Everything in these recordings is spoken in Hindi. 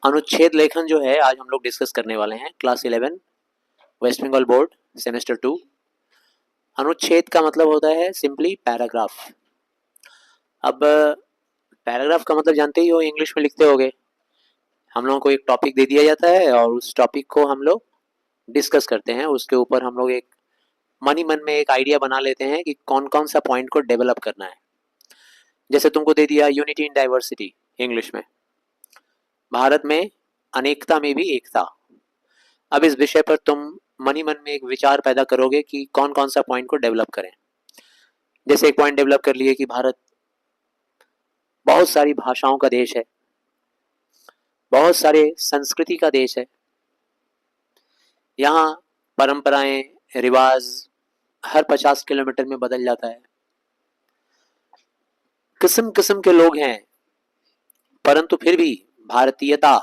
अनुच्छेद लेखन जो है आज हम लोग डिस्कस करने वाले हैं। Class 11 West Bengal board semester 2। अनुच्छेद का मतलब होता है सिंपली पैराग्राफ। अब पैराग्राफ का मतलब जानते ही हो, इंग्लिश में लिखते होगे। हम लोगों को एक टॉपिक दे दिया जाता है और उस टॉपिक को हम लोग डिस्कस करते हैं। उसके ऊपर हम लोग एक मन में एक आइडिया बना लेते हैं कि कौन कौन सा पॉइंट को डेवलप करना है। जैसे तुमको दे दिया यूनिटी इन डाइवर्सिटी, इंग्लिश में भारत में अनेकता में भी एकता। अब इस विषय पर तुम मन में एक विचार पैदा करोगे कि कौन कौन सा पॉइंट को डेवलप करें। जैसे एक पॉइंट डेवलप कर लिए कि भारत बहुत सारी भाषाओं का देश है, बहुत सारे संस्कृति का देश है। यहाँ परंपराएं, रिवाज हर 50 किलोमीटर में बदल जाता है। किस्म किस्म के लोग हैं, परंतु फिर भी भारतीयता,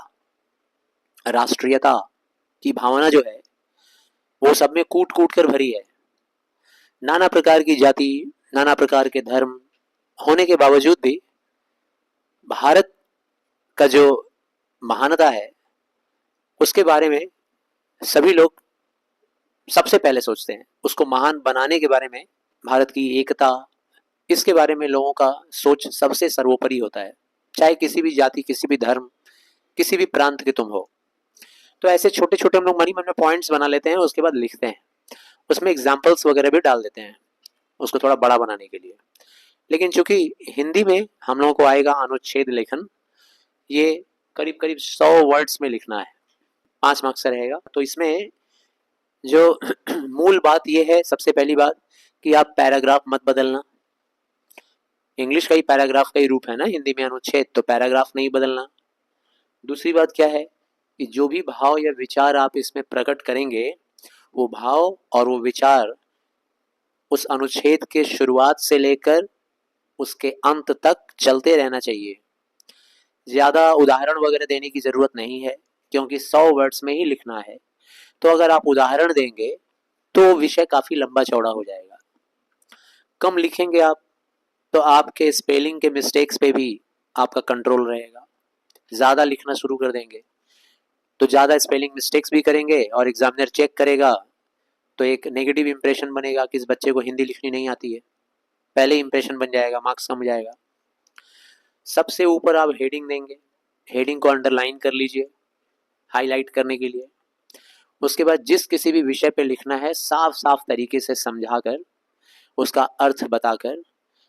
राष्ट्रीयता की भावना जो है वो सब में कूट कूट कर भरी है। नाना प्रकार की जाति, नाना प्रकार के धर्म होने के बावजूद भी भारत का जो महानता है उसके बारे में सभी लोग सबसे पहले सोचते हैं। उसको महान बनाने के बारे में, भारत की एकता, इसके बारे में लोगों का सोच सबसे सर्वोपरि होता है, चाहे किसी भी जाति, किसी भी धर्म, किसी भी प्रांत के तुम हो। तो ऐसे छोटे छोटे हम लोग मन में पॉइंट्स बना लेते हैं, उसके बाद लिखते हैं। उसमें एग्जाम्पल्स वगैरह भी डाल देते हैं उसको थोड़ा बड़ा बनाने के लिए। लेकिन चूंकि हिंदी में हम लोगों को आएगा अनुच्छेद लेखन, ये करीब करीब 100 वर्ड्स में लिखना है, 5 मार्क्स से रहेगा। तो इसमें जो मूल बात ये है, सबसे पहली बात कि आप पैराग्राफ मत बदलना। इंग्लिश का ही पैराग्राफ का ही रूप है ना हिंदी में अनुच्छेद, तो पैराग्राफ नहीं बदलना। दूसरी बात क्या है कि जो भी भाव या विचार आप इसमें प्रकट करेंगे, वो भाव और वो विचार उस अनुच्छेद के शुरुआत से लेकर उसके अंत तक चलते रहना चाहिए। ज्यादा उदाहरण वगैरह देने की जरूरत नहीं है, क्योंकि 100 वर्ड्स में ही लिखना है। तो अगर आप उदाहरण देंगे तो विषय काफी लंबा चौड़ा हो जाएगा। कम लिखेंगे आप तो आपके स्पेलिंग के मिस्टेक्स पे भी आपका कंट्रोल रहेगा। ज्यादा लिखना शुरू कर देंगे तो ज्यादा स्पेलिंग मिस्टेक्स भी करेंगे और एग्जामिनर चेक करेगा तो एक नेगेटिव इंप्रेशन बनेगा कि इस बच्चे को हिंदी लिखनी नहीं आती है। पहले इंप्रेशन बन जाएगा, मार्क्स कम जाएगा। सबसे ऊपर आप हेडिंग देंगे, हेडिंग को अंडरलाइन कर लीजिए हाईलाइट करने के लिए। उसके बाद जिस किसी भी विषय पे लिखना है, साफ साफ तरीके से समझाकर, उसका अर्थ बताकर,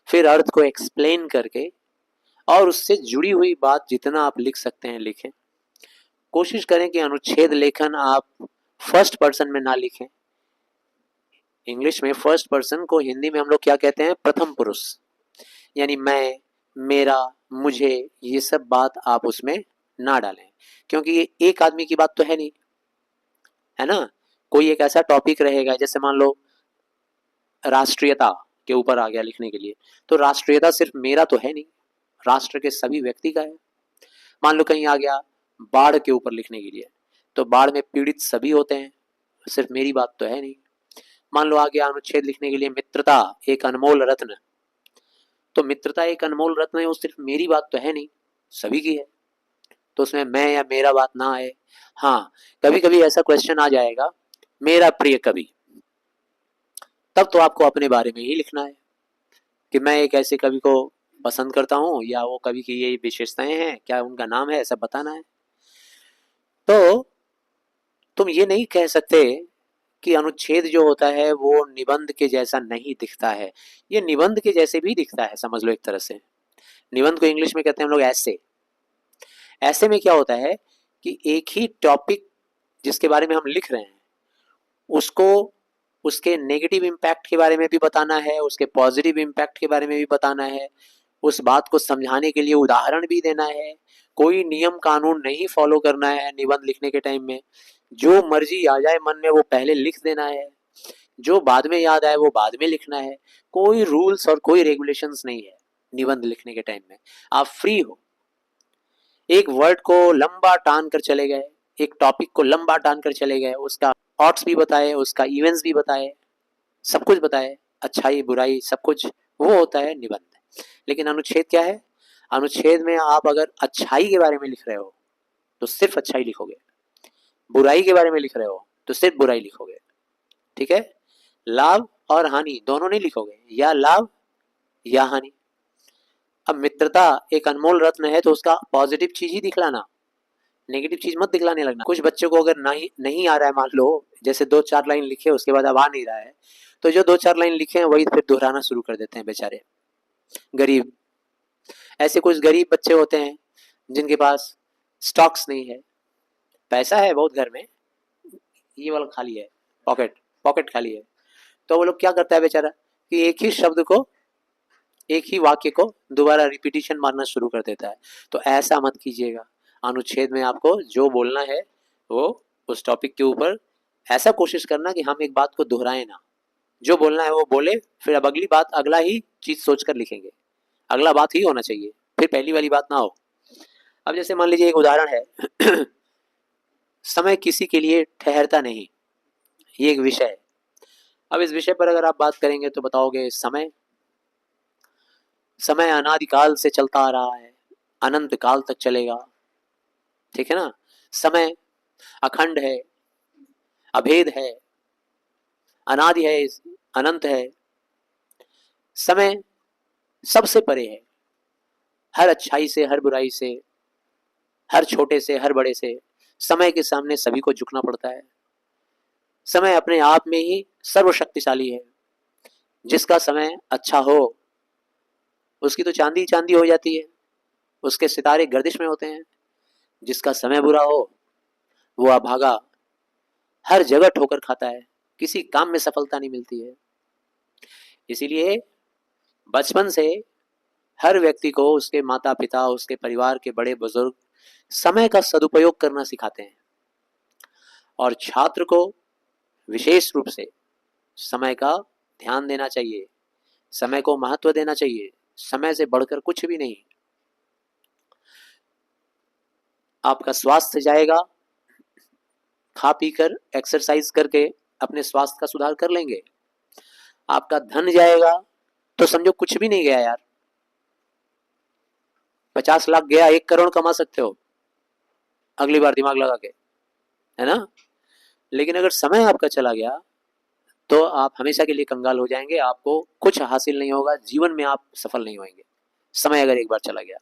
फिर अर्थ को एक्सप्लेन करके और उससे जुड़ी हुई बात जितना आप लिख सकते हैं लिखें। कोशिश करें कि अनुच्छेद लेखन आप फर्स्ट पर्सन में ना लिखें। इंग्लिश में फर्स्ट पर्सन को हिंदी में हम लोग क्या कहते हैं? प्रथम पुरुष। यानी मैं, मेरा, मुझे, ये सब बात आप उसमें ना डालें, क्योंकि ये एक आदमी की बात तो है नहीं, है ना। कोई एक ऐसा टॉपिक रहेगा, जैसे मान लो राष्ट्रीयता के ऊपर आ गया लिखने के लिए, तो राष्ट्रीयता सिर्फ मेरा तो है नहीं, राष्ट्र के सभी व्यक्ति का है। मान लो कहीं आ गया बाढ़ के ऊपर लिखने के लिए, तो बाढ़ में पीड़ित सभी होते हैं, सिर्फ मेरी बात तो है नहीं। मान लो आ गया अनुच्छेद लिखने के लिए मित्रता एक अनमोल रत्न, तो मित्रता एक अनमोल रत्न है, वो सिर्फ मेरी बात तो है नहीं, सभी की है। तो उसमें मैं या मेरा बात ना आए। हाँ, कभी कभी ऐसा क्वेश्चन आ जाएगा, मेरा प्रिय कवि, तब तो आपको अपने बारे में ही लिखना है कि मैं एक ऐसे कवि को पसंद करता हूँ, या वो कवि की ये विशेषताएं हैं, क्या उनका नाम है, ऐसा बताना है। तो तुम ये नहीं कह सकते कि अनुच्छेद जो होता है वो निबंध के जैसा नहीं दिखता है। ये निबंध के जैसे भी दिखता है, समझ लो एक तरह से। निबंध को इंग्लिश में कहते हैं हम लोग ऐसे। ऐसे में क्या होता है कि एक ही टॉपिक जिसके बारे में हम लिख रहे हैं, उसको उसके नेगेटिव इम्पैक्ट के बारे में भी बताना है, उसके पॉजिटिव इम्पैक्ट के बारे में भी बताना है, उस बात को समझाने के लिए उदाहरण भी देना है। कोई नियम कानून नहीं फॉलो करना है निबंध लिखने के टाइम में। जो मर्जी आ जाए मन में वो पहले लिख देना है, जो बाद में याद आए वो बाद में लिखना है। कोई रूल्स और कोई रेगुलेशंस नहीं है निबंध लिखने के टाइम में। आप फ्री हो, एक वर्ड को लंबा टान कर चले गए, एक टॉपिक को लंबा टान कर चले गए, उसका थॉट्स भी बताए, उसका इवेंट्स भी बताए, सब कुछ बताए, अच्छाई बुराई सब कुछ, वो होता है निबंध। लेकिन अनुच्छेद क्या है? अनुच्छेद में आप अगर अच्छाई के बारे में लिख रहे हो तो सिर्फ अच्छा ही लिखोगे, बुराई के बारे में लिख रहे हो तो सिर्फ बुराई लिखोगे, ठीक है। लाभ और हानि दोनों नहीं लिखोगे, या लाभ या हानि। अब मित्रता एक अनमोल रत्न है तो उसका पॉजिटिव चीज ही दिखलाना, नेगेटिव चीज मत दिखलाने लगना। कुछ बच्चों को अगर नहीं आ रहा है, मान लो जैसे 2-4 लाइन लिखे उसके बाद अब आ नहीं रहा है, तो जो 2-4 लाइन लिखे हैं वही फिर दोहराना शुरू कर देते हैं बेचारे गरीब। ऐसे कुछ गरीब बच्चे होते हैं जिनके पास स्टॉक्स नहीं है, पैसा है बहुत घर में, ये वाला खाली है, पॉकेट खाली है, तो वो लोग क्या करता है बेचारा कि एक ही शब्द को, एक ही वाक्य को दोबारा रिपीटिशन मारना शुरू कर देता है। तो ऐसा मत कीजिएगा। अनुच्छेद में आपको जो बोलना है वो उस टॉपिक के ऊपर ऐसा कोशिश करना कि हम एक बात को दोहराएं ना, जो बोलना है वो बोले, फिर अब अगली बात अगला ही चीज सोचकर लिखेंगे, अगला बात ही होना चाहिए, फिर पहली वाली बात ना हो। अब जैसे मान लीजिए एक उदाहरण है समय किसी के लिए ठहरता नहीं, ये एक विषय है। अब इस विषय पर अगर आप बात करेंगे तो बताओगे समय अनादिकाल से चलता आ रहा है, अनंत काल तक चलेगा, ठीक है ना। समय अखंड है, अभेद है, अनादि है, अनंत है। समय सबसे परे है, हर अच्छाई से, हर बुराई से, हर छोटे से, हर बड़े से। समय के सामने सभी को झुकना पड़ता है। समय अपने आप में ही सर्वशक्तिशाली है। जिसका समय अच्छा हो उसकी तो चांदी चांदी हो जाती है, उसके सितारे गर्दिश में होते हैं। जिसका समय बुरा हो वो अभागा, हर जगह ठोकर खाता है, किसी काम में सफलता नहीं मिलती है। इसीलिए बचपन से हर व्यक्ति को उसके माता पिता, उसके परिवार के बड़े बुजुर्ग समय का सदुपयोग करना सिखाते हैं, और छात्र को विशेष रूप से समय का ध्यान देना चाहिए, समय को महत्व देना चाहिए। समय से बढ़कर कुछ भी नहीं। आपका स्वास्थ्य जाएगा, खा पी कर एक्सरसाइज करके अपने स्वास्थ्य का सुधार कर लेंगे। आपका धन जाएगा तो समझो कुछ भी नहीं गया यार। 50 लाख गया, 1 करोड़ कमा सकते हो अगली बार दिमाग लगा के, है ना। लेकिन अगर समय आपका चला गया तो आप हमेशा के लिए कंगाल हो जाएंगे, आपको कुछ हासिल नहीं होगा, जीवन में आप सफल नहीं होंगे। समय अगर एक बार चला गया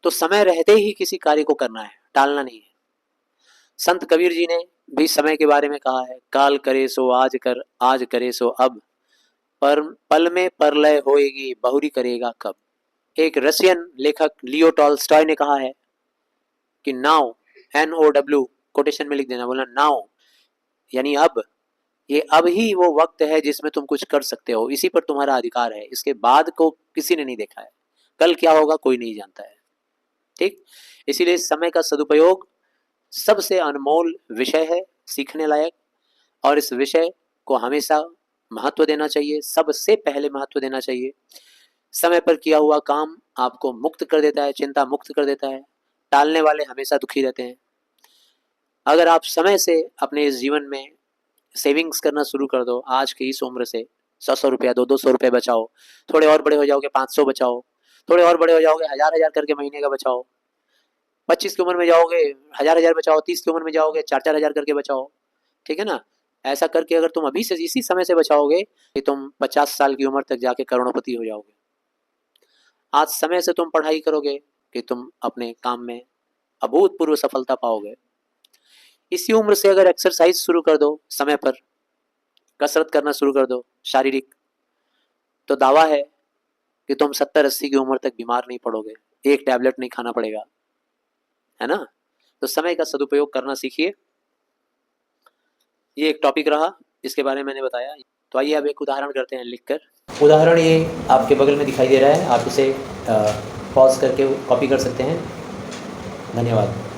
तो समय रहते ही किसी कार्य को करना है, टालना नहीं है। संत कबीर जी ने भी समय के बारे में कहा है, काल करे सो आज कर, आज करे सो अब, पर पल में परलय होएगी, बहुरी करेगा कब। एक रशियन लेखक लियो टॉल्स्टॉय ने कहा है कि नाउ, NOW कोटेशन में लिख देना, बोला नाउ यानी अब, ये अब ही वो वक्त है जिसमें तुम कुछ कर सकते हो, इसी पर तुम्हारा अधिकार है। इसके बाद को किसी ने नहीं देखा है, कल क्या होगा कोई नहीं जानता है, ठीक। इसीलिए समय का सदुपयोग सबसे अनमोल विषय है, सीखने लायक, और इस विषय को हमेशा महत्व देना चाहिए, सबसे पहले महत्व देना चाहिए। समय पर किया हुआ काम आपको मुक्त कर देता है, चिंता मुक्त कर देता है। टालने वाले हमेशा दुखी रहते हैं। अगर आप समय से अपने इस जीवन में सेविंग्स करना शुरू कर दो, आज की इस उम्र से 100-100 रुपया, 200-200 रुपये बचाओ, थोड़े और बड़े हो जाओगे 500 बचाओ, थोड़े और बड़े हो जाओगे 1000-1000 करके महीने का बचाओ, 25 की उम्र में जाओगे 1000-1000 बचाओ, 30 की उम्र में जाओगे 4-4000 करके बचाओ, ठीक है ना। ऐसा करके अगर तुम अभी से इसी समय से बचाओगे कि तुम 50 साल की उम्र तक जाके करोड़पति हो जाओगे। आज समय से तुम पढ़ाई करोगे कि तुम अपने काम में अभूतपूर्व सफलता पाओगे। इसी उम्र से अगर एक्सरसाइज शुरू कर दो, समय पर कसरत करना शुरू कर दो शारीरिक, तो दावा है कि तुम 70-80 की उम्र तक बीमार नहीं पड़ोगे, एक टैबलेट नहीं खाना पड़ेगा, है ना। तो समय का सदुपयोग करना सीखिए। ये एक टॉपिक रहा, इसके बारे में मैंने बताया। तो आइए अब एक उदाहरण करते हैं लिखकर। उदाहरण ये आपके बगल में दिखाई दे रहा है, आप इसे पॉज करके कॉपी कर सकते हैं। धन्यवाद।